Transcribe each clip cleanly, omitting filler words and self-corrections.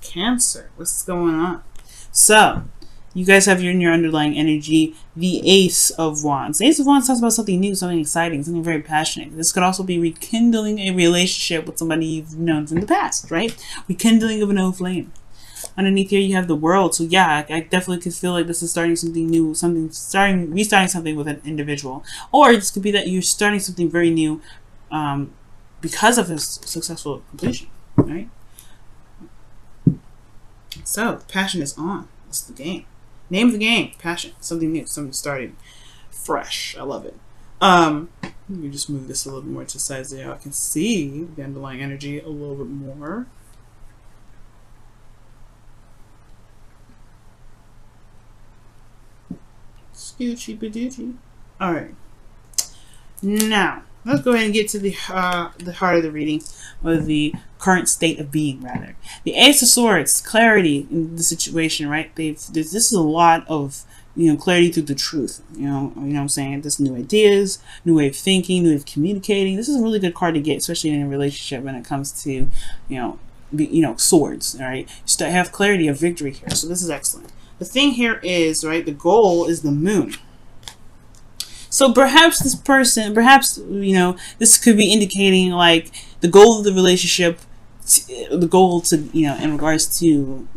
Cancer. What's going on? So, you guys have in your underlying energy the Ace of Wands. The Ace of Wands talks about something new, something exciting, something very passionate. This could also be rekindling a relationship with somebody you've known from the past, right? Rekindling of an old flame. Underneath here, you have the World. So yeah, I definitely could feel like this is starting something new, restarting something with an individual. Or this could be that you're starting something very new because of his successful completion, right? So, passion is on. That's the game. Name of the game, passion. Something new, something starting fresh. I love it. Let me just move this a little bit more to the side so I can see the underlying energy a little bit more. Scoochie badoochie. Alright. Now, let's go ahead and get to the heart of the reading, or the current state of being, rather. The Ace of Swords, clarity in the situation, right? This is a lot of, clarity through the truth. You know what I'm saying? There's new ideas, new way of thinking, new way of communicating. This is a really good card to get, especially in a relationship when it comes to, swords. All right, you have clarity of victory here, so this is excellent. The thing here is, right, the goal is the Moon. So perhaps this person, this could be indicating like the goal of the relationship, the goal to, in regards to,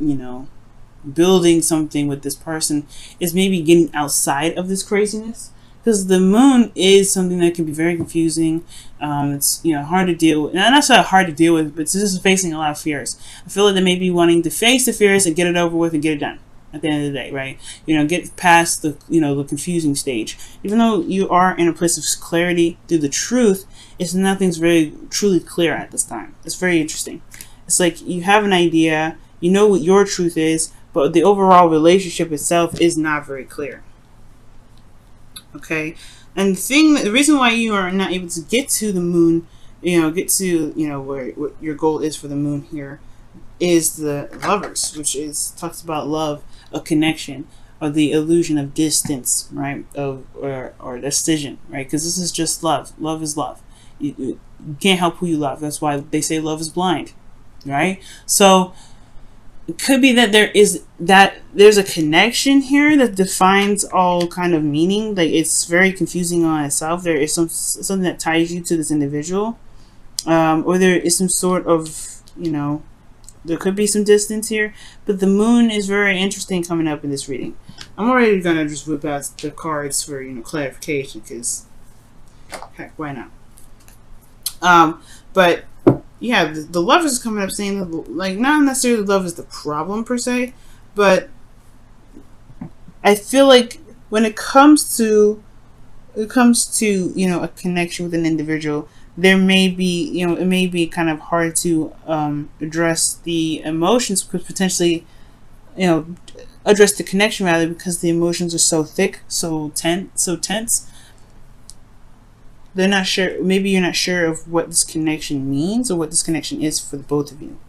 building something with this person is maybe getting outside of this craziness. Because the Moon is something that can be very confusing. It's hard to deal with. Not necessarily hard to deal with, but it's just facing a lot of fears. I feel like they may be wanting to face the fears and get it over with and get it done. At the end of the day, right? Get past the the confusing stage. Even though you are in a place of clarity through the truth, nothing's very truly clear at this time. It's very interesting. It's like you have an idea, you know what your truth is, but the overall relationship itself is not very clear. Okay, and the reason why you are not able to get to the Moon, get to where what your goal is for the Moon here, is the Lovers, which talks about love, a connection, or the illusion of distance, right? Or decision, right? Because this is just love. Love is love. You can't help who you love. That's why they say love is blind, right? So it could be that there's a connection here that defines all kind of meaning. Like it's very confusing on itself. There is something that ties you to this individual, or there is some sort of there could be some distance here, but the Moon is very interesting coming up in this reading. I'm already gonna just whip out the cards for clarification, because heck, why not? But yeah, the Love is coming up saying that, like, not necessarily love is the problem per se, but I feel like when it comes to a connection with an individual, there may be, it may be kind of hard to address the emotions, because potentially, address the connection rather, because the emotions are so thick, so tense. They're not sure. Maybe you're not sure of what this connection means or what this connection is for the both of you.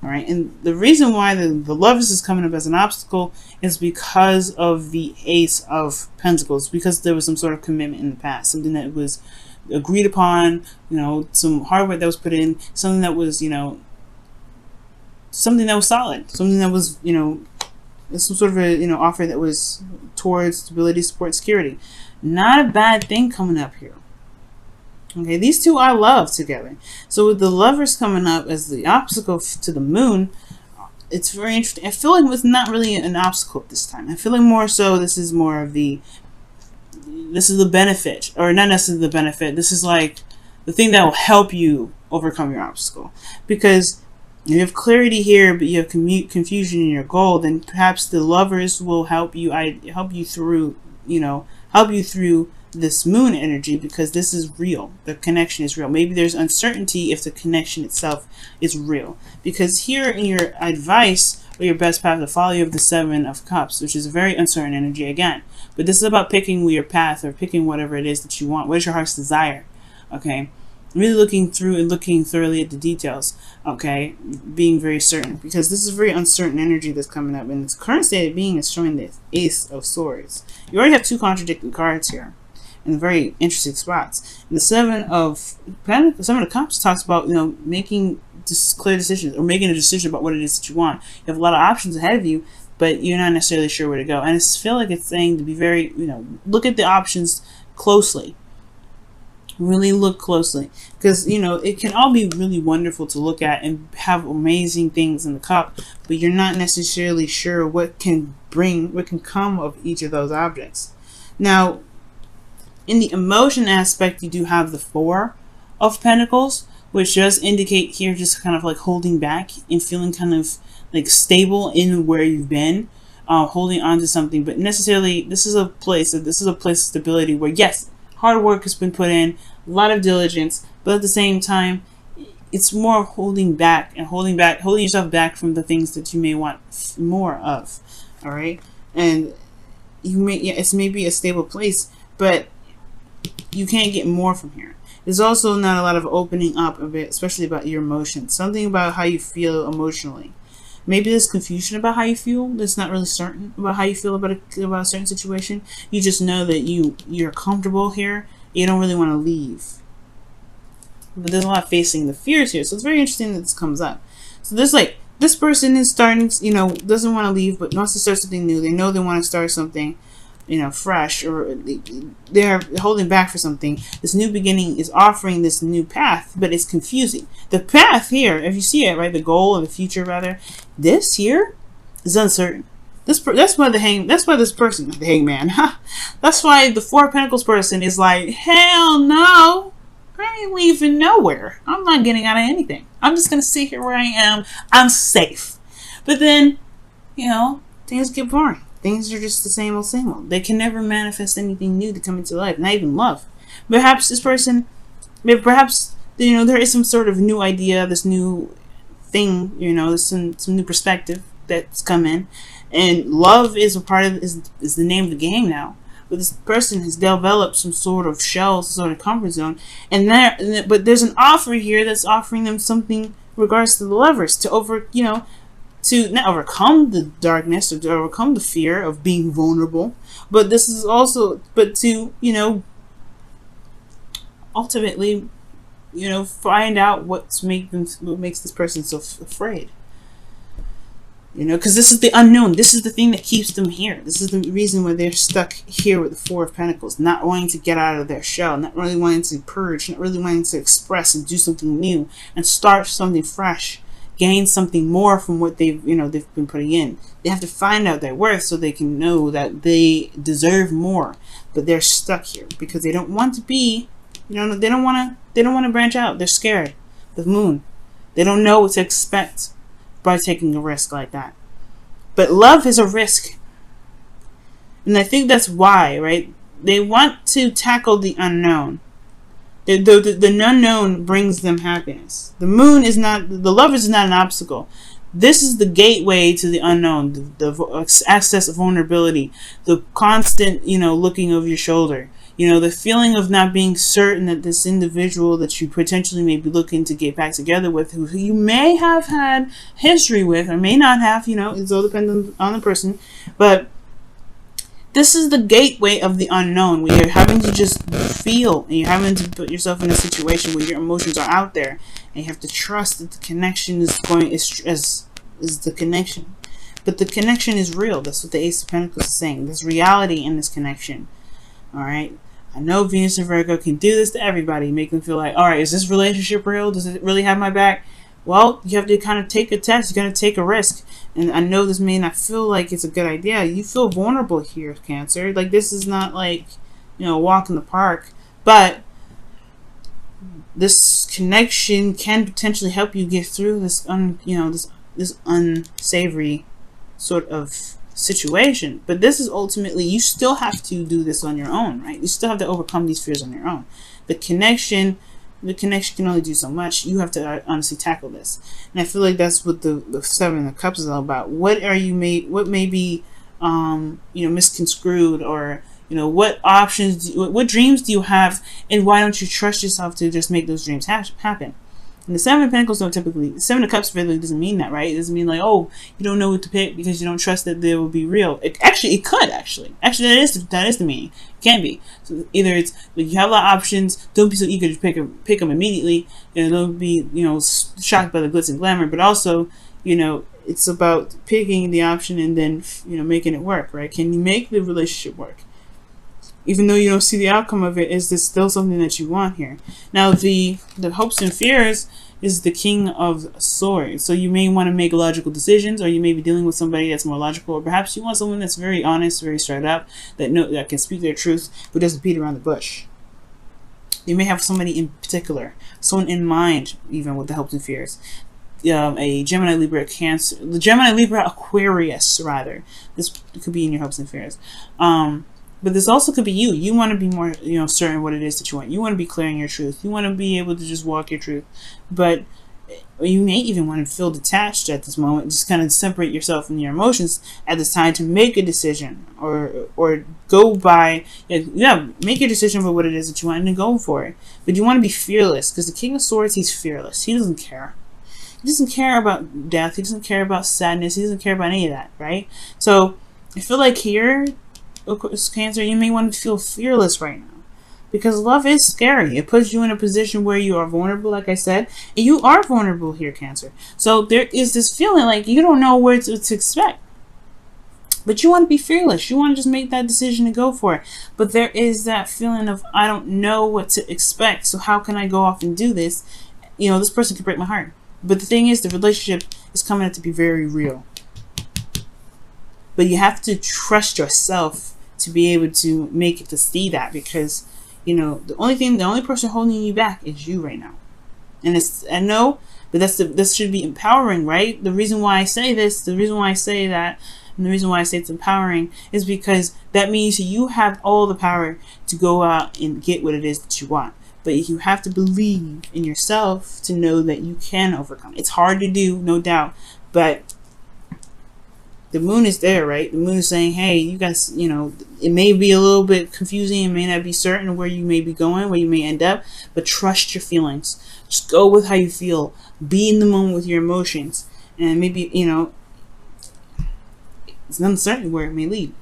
All right, and the reason why the Lovers is coming up as an obstacle is because of the Ace of Pentacles, because there was some sort of commitment in the past, something that was agreed upon, some hard work that was put in, something that was, something that was solid, something that was, some sort of a, offer that was towards stability, support, security. Not a bad thing coming up here. Okay, these two are love together. So with the Lovers coming up as the obstacle to the Moon, it's very interesting. I feel like it's not really an obstacle this time. I feel like more so this is more of the benefit, or not necessarily the benefit. This is like the thing that will help you overcome your obstacle, because you have clarity here, but you have confusion in your goal. Then perhaps the Lovers will help you through this Moon energy, because this is real. The connection is real. Maybe there's uncertainty if the connection itself is real, because here in your advice, or your best path to follow, you have the Seven of Cups, which is a very uncertain energy again. But this is about picking your path, or picking whatever it is that you want. What is your heart's desire? Okay, really looking through and looking thoroughly at the details. Okay, being very certain, because this is very uncertain energy that's coming up, and its current state of being is showing the Ace of Swords. You already have two contradicting cards here in very interesting spots. And the Seven of Cups talks about making clear decisions or making a decision about what it is that you want. You have a lot of options ahead of you, but you're not necessarily sure where to go. And I feel like it's saying to be very, look at the options closely. Really look closely, because it can all be really wonderful to look at and have amazing things in the cup, but you're not necessarily sure what can come of each of those objects. Now, in the emotion aspect, you do have the Four of Pentacles, which does indicate here just kind of like holding back and feeling kind of like stable in where you've been, holding on to something. But necessarily, this is a place of stability where, yes, hard work has been put in, a lot of diligence, but at the same time, it's more holding yourself back from the things that you may want more of. All right, and it's maybe a stable place, but you can't get more from here. There's also not a lot of opening up of it, especially about your emotions. Something about how you feel emotionally. Maybe there's confusion about how you feel. That's not really certain about how you feel about a certain situation. You just know that you're comfortable here. You don't really want to leave. But there's a lot facing the fears here. So it's very interesting that this comes up. So there's like, this person is starting, doesn't want to leave, but wants to start something new. They know they want to start something, fresh, or they're holding back for something. This new beginning is offering this new path, but it's confusing. The path here, if you see it, right, the goal or the future rather, this here is uncertain. That's why this person, the hangman, that's why the Four of Pentacles person is like, hell no, I ain't leaving nowhere. I'm not getting out of anything. I'm just gonna sit here where I am. I'm safe. But then, things get boring. Things are just the same old. They can never manifest anything new to come into life, not even love. Perhaps this person, there is some sort of new idea, this new thing, some new perspective that's come in. And love is is the name of the game now. But this person has developed some sort of shell, some sort of comfort zone. But there's an offer here that's offering them something in regards to the Lovers to to not overcome the darkness or to overcome the fear of being vulnerable, but this is also, to, ultimately, find out what makes this person so afraid. Because this is the unknown. This is the thing that keeps them here. This is the reason why they're stuck here with the Four of Pentacles, not wanting to get out of their shell, not really wanting to purge, not really wanting to express and do something new and start something fresh. Gain something more from what they've been putting in. They have to find out their worth so they can know that they deserve more. But they're stuck here because they don't want to be, they don't want to branch out. They're scared. The Moon. They don't know what to expect by taking a risk like that. But love is a risk. And I think that's why, right? They want to tackle the unknown. The unknown brings them happiness. The Moon is not, the Lovers is not an obstacle. This is the gateway to the unknown, the access of vulnerability, the constant, looking over your shoulder, the feeling of not being certain that this individual that you potentially may be looking to get back together with, who you may have had history with or may not have, it's all dependent on the person, but this is the gateway of the unknown, where you're having to just feel, and you're having to put yourself in a situation where your emotions are out there, and you have to trust that the connection is the connection. But the connection is real. That's what the Ace of Pentacles is saying. There's reality in this connection. All right. I know Venus and Virgo can do this to everybody, make them feel like, all right, is this relationship real? Does it really have my back? Well, you have to kind of take a test. You got to take a risk. And I know this may not feel like it's a good idea. You feel vulnerable here, Cancer. Like, this is not like, a walk in the park. But this connection can potentially help you get through this, this unsavory sort of situation. But this is ultimately, you still have to do this on your own, right? You still have to overcome these fears on your own. The connection can only do so much. You have to honestly tackle this. And I feel like that's what the Seven of Cups is all about. What may be misconstrued, or what options what dreams do you have, and why don't you trust yourself to just make those dreams happen? And the Seven of Pentacles don't typically, Seven of Cups really doesn't mean that, right? It doesn't mean like, oh, you don't know what to pick because you don't trust that they will be real. It could actually. Actually, that is the meaning. It can be. So either it's like you have a lot of options. Don't be so eager to pick them immediately. Don't be shocked by the glitz and glamour. But also, it's about picking the option and then making it work, right? Can you make the relationship work? Even though you don't see the outcome of it, is this still something that you want here? Now, the hopes and fears is the King of Swords. So you may want to make logical decisions, or you may be dealing with somebody that's more logical, or perhaps you want someone that's very honest, very straight up, that can speak their truth, but doesn't beat around the bush. You may have somebody in particular, someone in mind, even with the hopes and fears. A Gemini, Libra, Cancer, the Gemini, Libra, Aquarius, rather. This could be in your hopes and fears. But this also could be you. You want to be more, certain what it is that you want. You want to be clear in your truth. You want to be able to just walk your truth. But you may even want to feel detached at this moment. Just kind of separate yourself from your emotions at this time to make a decision, or go by, make a decision for what it is that you want and then go for it. But you want to be fearless, because the King of Swords, he's fearless. He doesn't care. He doesn't care about death. He doesn't care about sadness. He doesn't care about any of that, right? So I feel like here, of course, Cancer, you may want to feel fearless right now, because love is scary. It puts you in a position where you are vulnerable, like I said, and you are vulnerable here, Cancer. So there is this feeling like you don't know what to expect, but you want to be fearless. You want to just make that decision and go for it. But there is that feeling of, I don't know what to expect, so how can I go off and do this? This person could break my heart. But the thing is, the relationship is coming out to be very real. But you have to trust yourself to be able to make it to see that, because the only person holding you back is you right now. And I know, but this should be empowering, right? The reason why I say this, the reason why I say that, and the reason why I say it's empowering is because that means you have all the power to go out and get what it is that you want. But you have to believe in yourself to know that you can overcome. It's hard to do, no doubt, but the moon is there, right? The moon is saying, hey, you guys, it may be a little bit confusing. It may not be certain where you may be going, where you may end up, but trust your feelings. Just go with how you feel. Be in the moment with your emotions. And maybe, it's uncertain where it may lead.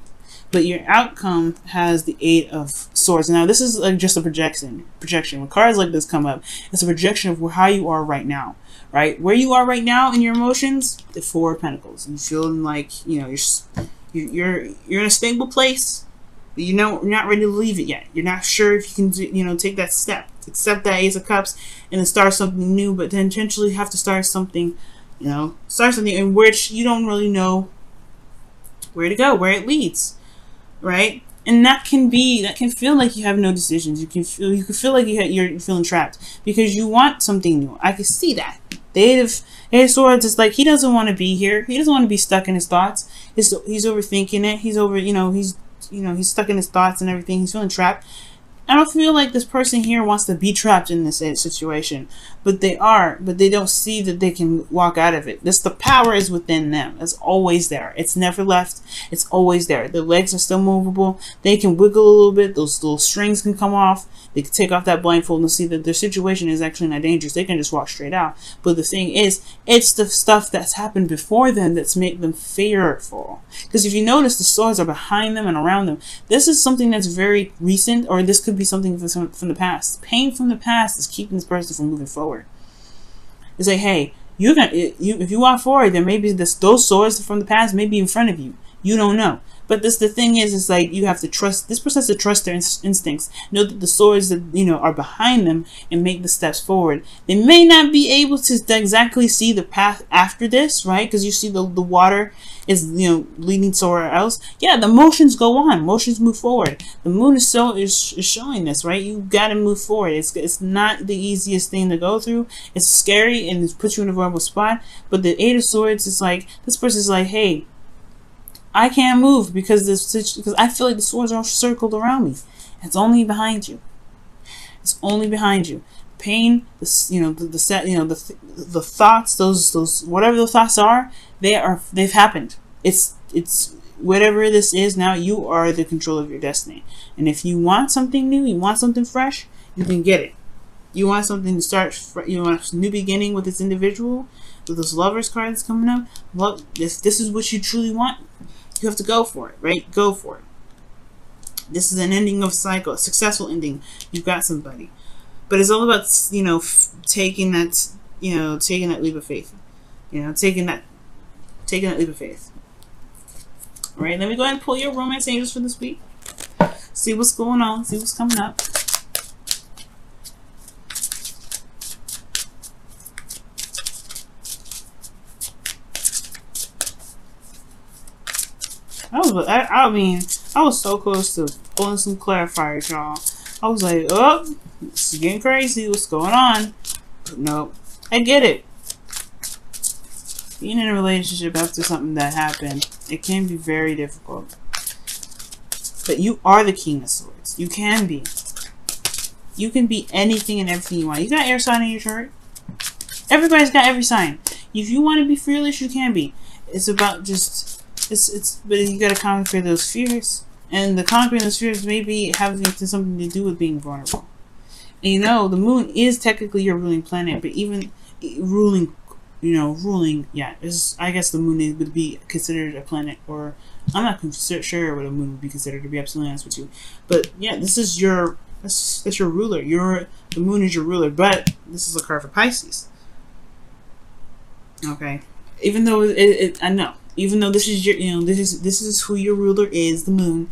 But your outcome has the Eight of Swords. Now, this is just a projection. When cards like this come up, it's a projection of how you are right now. Right? Where you are right now in your emotions, the Four of Pentacles. You feeling like, you're in a stable place, but you're not ready to leave it yet. You're not sure if you can, take that step. Accept that Ace of Cups and then start something new, but then potentially have to start something in which you don't really know where to go, where it leads. Right? And that can feel like you have no decisions. You can feel like you're feeling trapped because you want something new. I can see that. The Eight of Swords is like, he doesn't want to be here. He doesn't want to be stuck in his thoughts. He's overthinking it. He's stuck in his thoughts and everything. He's feeling trapped. I don't feel like this person here wants to be trapped in this situation, but they don't see that they can walk out of it. The power is within them. It's always there. It's never left. It's always there. Their legs are still movable. They can wiggle a little bit. Those little strings can come off. They can take off that blindfold and see that their situation is actually not dangerous. They can just walk straight out. But the thing is, it's the stuff that's happened before them that's made them fearful. Because if you notice, the swords are behind them and around them. This is something that's very recent, or this could be something from the past. Pain from the past is keeping this person from moving forward. It's like, hey, if you walk forward, there may be those swords from the past may be in front of you. You don't know. But the thing is, it's like you have to trust, this person has to trust their instincts. Know that the swords that, are behind them and make the steps forward. They may not be able to exactly see the path after this, right? Because you see the water is, leading somewhere else. Yeah, the motions go on. Motions move forward. The moon is showing this, right? You got to move forward. It's not the easiest thing to go through. It's scary and it puts you in a vulnerable spot. But the Eight of Swords is like, this person's like, hey, I can't move because I feel like the swords are circled around me. It's only behind you. It's only behind you. Pain, the thoughts, those whatever the thoughts are, they've happened. It's whatever this is now. You are the control of your destiny. And if you want something new, you want something fresh, you can get it. You want something to start. You want a new beginning with this individual, with this lovers card that's coming up. Well, this is what you truly want. You have to go for it, right? Go for it. This is an ending of a cycle, a successful ending. You've got somebody, but it's all about taking that taking that leap of faith. Taking that leap of faith. All right, let me go ahead and pull your romance angels for this week. See what's going on. See what's coming up. I mean, I was so close to pulling some clarifiers, y'all. I was like, oh, this is getting crazy. What's going on? But nope. I get it. Being in a relationship after something that happened, it can be very difficult. But you are the King of Swords. You can be. You can be anything and everything you want. You got air sign in your chart. Everybody's got every sign. If you want to be fearless, you can be. It's about just... but you gotta conquer those fears, and the conquering those fears maybe having something to do with being vulnerable. And the moon is technically your ruling planet, but even ruling, yeah, I guess the moon would be considered a planet, or I'm not sure what a moon would be considered, to be absolutely honest with you. But yeah, this is that's your ruler. The moon is your ruler, but this is a card for Pisces. Okay, even though I know. Even though this is your, this is who your ruler is, the moon.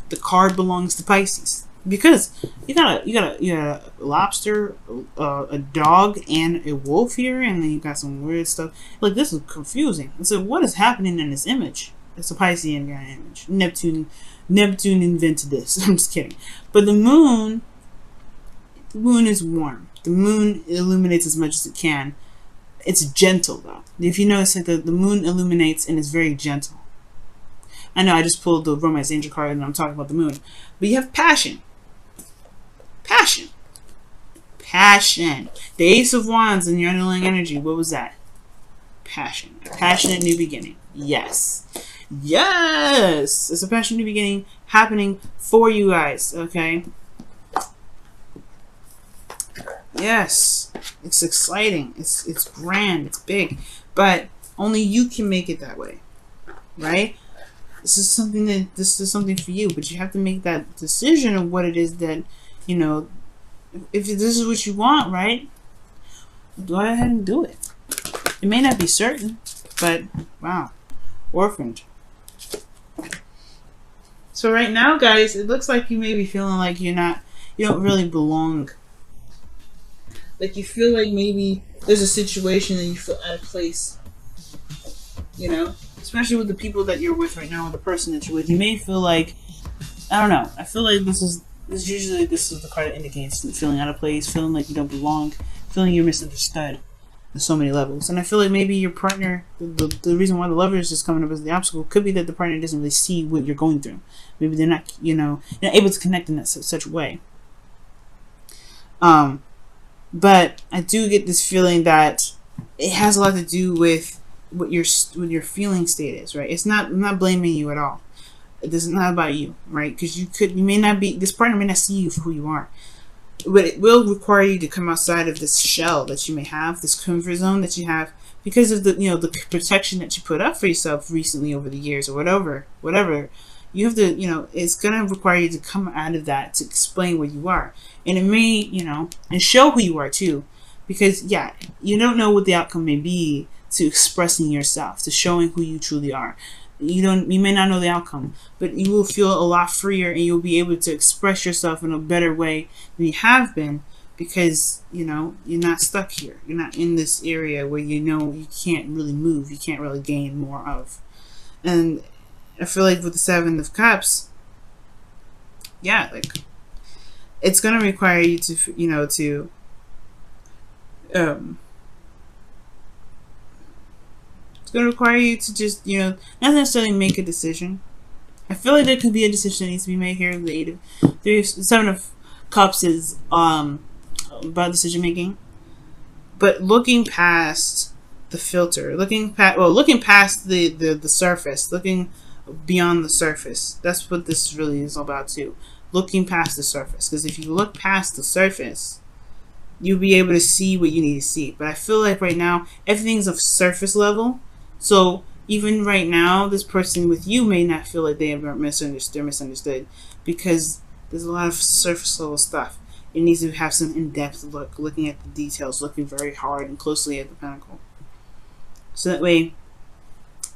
The card belongs to Pisces because you got a lobster, a dog, and a wolf here, and then you got some weird stuff. Like, this is confusing. So what is happening in this image? It's a Piscean guy image. Neptune invented this. I'm just kidding. But the moon is warm. The moon illuminates as much as it can. It's gentle, though. If you notice, like the moon illuminates and is very gentle. I know I just pulled the romance angel card and I'm talking about the moon. But you have passion. Passion. Passion. The Ace of Wands in your underlying energy. What was that? Passion. A passionate new beginning. Yes. Yes! It's a passionate new beginning happening for you guys, okay? Yes, it's exciting. It's grand. It's big, but only you can make it that way, right? This is something for you, but you have to make that decision of what it is that If this is what you want, right? Go ahead and do it. It may not be certain, but wow, orphaned. So right now, guys, it looks like you may be feeling like you don't really belong. Like you feel like maybe there's a situation that you feel out of place. Especially with the people that you're with right now, or the person that you're with. You may feel like, I don't know. I feel like this is the card that indicates feeling out of place, feeling like you don't belong, feeling you're misunderstood on so many levels. And I feel like maybe your partner, the reason why the lover is just coming up as the obstacle could be that the partner doesn't really see what you're going through. Maybe they're not, not able to connect in such a way. But I do get this feeling that it has a lot to do with what your feeling state is, right? I'm not blaming you at all. This is not about you, right? Because this partner may not see you for who you are, but it will require you to come outside of this shell that you may have, this comfort zone that you have, because of the protection that you put up for yourself recently over the years, or whatever. You have to, it's gonna require you to come out of that to explain where you are, and it may, and show who you are too, because yeah, you don't know what the outcome may be to expressing yourself, to showing who you truly are. You may not know the outcome, but you will feel a lot freer, and you'll be able to express yourself in a better way than you have been, because you're not stuck here. You're not in this area where you can't really move, you can't really gain more of. And I feel like with the Seven of Cups, yeah, like it's gonna require you to it's gonna require you to just not necessarily make a decision. I feel like there could be a decision that needs to be made here. The Seven of Cups is about decision making, but looking past the filter, looking past the surface, looking beyond the surface. That's what this really is all about too. Looking past the surface, because if you look past the surface, you'll be able to see what you need to see. But I feel like right now everything's of surface level. So even right now, this person with you may not feel like they are misunderstood. They're misunderstood because there's a lot of surface level stuff. It needs to have some in-depth look, looking at the details, looking very hard and closely at the pentacle. So that way,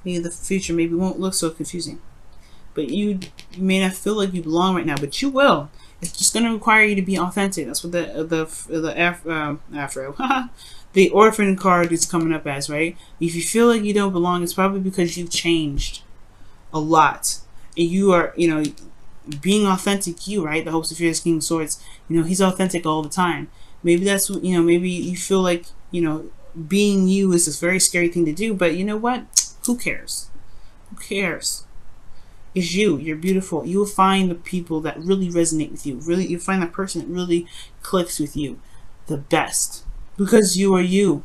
maybe the future maybe won't look so confusing. But you may not feel like you belong right now, but you will. It's just going to require you to be authentic. That's what the orphan card is coming up as, right? If you feel like you don't belong, it's probably because you've changed a lot, and you are, being authentic. You, right? The hopes of fears, King of Swords. He's authentic all the time. Maybe that's what maybe you feel like being you is this very scary thing to do. But you know what? Who cares? Who cares? It's you. You're beautiful. You will find the people that really resonate with you. Really, you find that person that really clicks with you the best. Because you are you.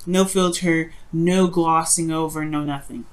No filter, no glossing over, no nothing.